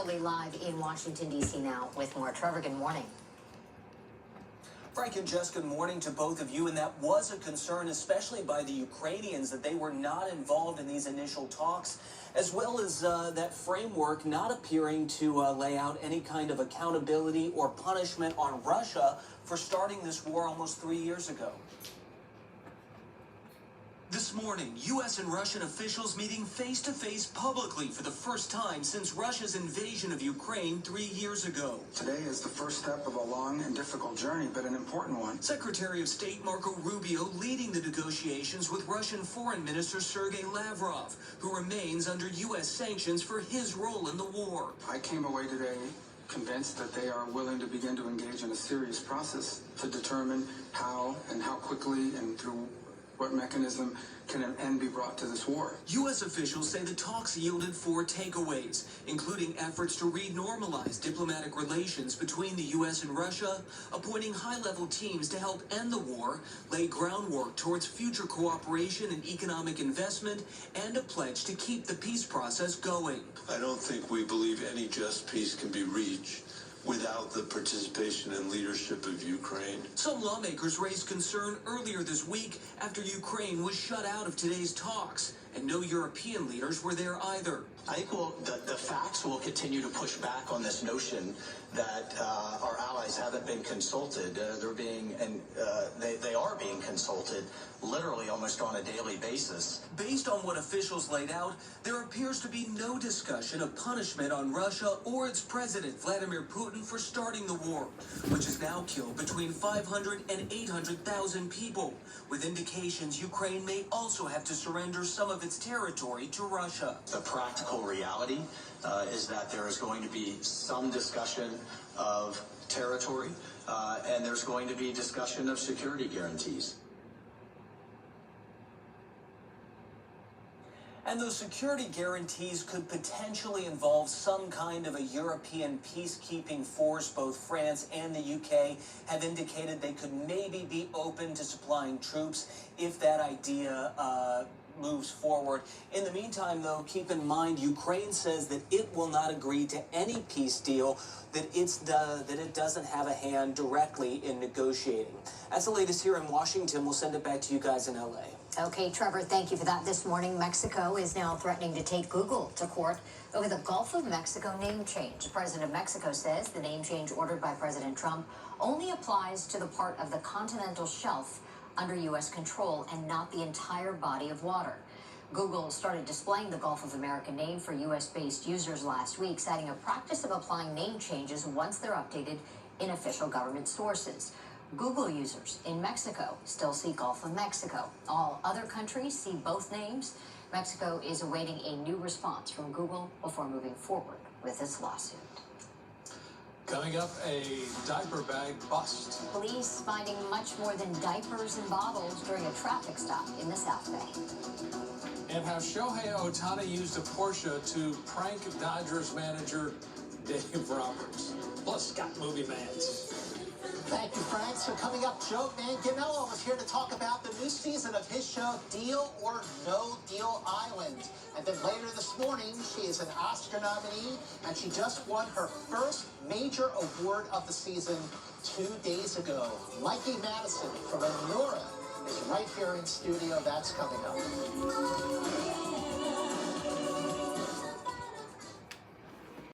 Lee live in Washington, D.C. now with more. Trevor, good morning. Frank and Jess, good morning to both of you. And that was a concern, especially by the Ukrainians, that they were not involved in these initial talks, as well as that framework not appearing to lay out any kind of accountability or punishment on Russia for starting this war almost 3 years ago. This morning, U.S. and Russian officials meeting face-to-face publicly for the first time since Russia's invasion of Ukraine 3 years ago. Today is the first step of a long and difficult journey, but an important one. Secretary of State Marco Rubio leading the negotiations with Russian Foreign Minister Sergei Lavrov, who remains under U.S. sanctions for his role in the war. I came away today convinced that they are willing to begin to engage in a serious process to determine how and how quickly and through what mechanism can an end be brought to this war. U.S. officials say the talks yielded 4 takeaways, including efforts to re-normalize diplomatic relations between the U.S. and Russia, appointing high-level teams to help end the war, lay groundwork towards future cooperation and economic investment, and a pledge to keep the peace process going. I don't think we believe any just peace can be reached without the participation and leadership of Ukraine. Some lawmakers raised concern earlier this week after Ukraine was shut out of today's talks, and no European leaders were there either. I think the facts will continue to push back on this notion that our allies haven't been consulted. They are being consulted literally almost on a daily basis. Based on what officials laid out, there appears to be no discussion of punishment on Russia or its president, Vladimir Putin, for starting the war, which has now killed between 500 and 800,000 people, with indications Ukraine may also have to surrender some of its territory to Russia. The practical reality is that there is going to be some discussion of territory, and there's going to be discussion of security guarantees. And those security guarantees could potentially involve some kind of a European peacekeeping force. Both France and the UK have indicated they could maybe be open to supplying troops if that idea moves forward. In the meantime, though, keep in mind, Ukraine says that it will not agree to any peace deal that it doesn't have a hand directly in negotiating. That's the latest here in Washington. We'll send it back to you guys in LA. Okay, Trevor, thank you for that. This morning, Mexico is now threatening to take Google to court over the Gulf of Mexico name change. The president of Mexico says the name change ordered by President Trump only applies to the part of the continental shelf under U.S. control and not the entire body of water. Google started displaying the Gulf of America name for U.S.-based users last week, citing a practice of applying name changes once they're updated in official government sources. Google users in Mexico still see Gulf of Mexico. All other countries see both names. Mexico is awaiting a new response from Google before moving forward with its lawsuit. Coming up, a diaper bag bust. Police finding much more than diapers and bottles during a traffic stop in the South Bay. And how Shohei Ohtani used a Porsche to prank Dodgers manager Dave Roberts. Plus, Scott Movie Mans. Thank you, Frank. So coming up, Joe Manganiello is here to talk about the new season of his show, Deal or No Deal Island. And then later this morning, she is an Oscar nominee, and she just won her first major award of the season 2 days ago. Mikey Madison from Aurora is right here in studio. That's coming up.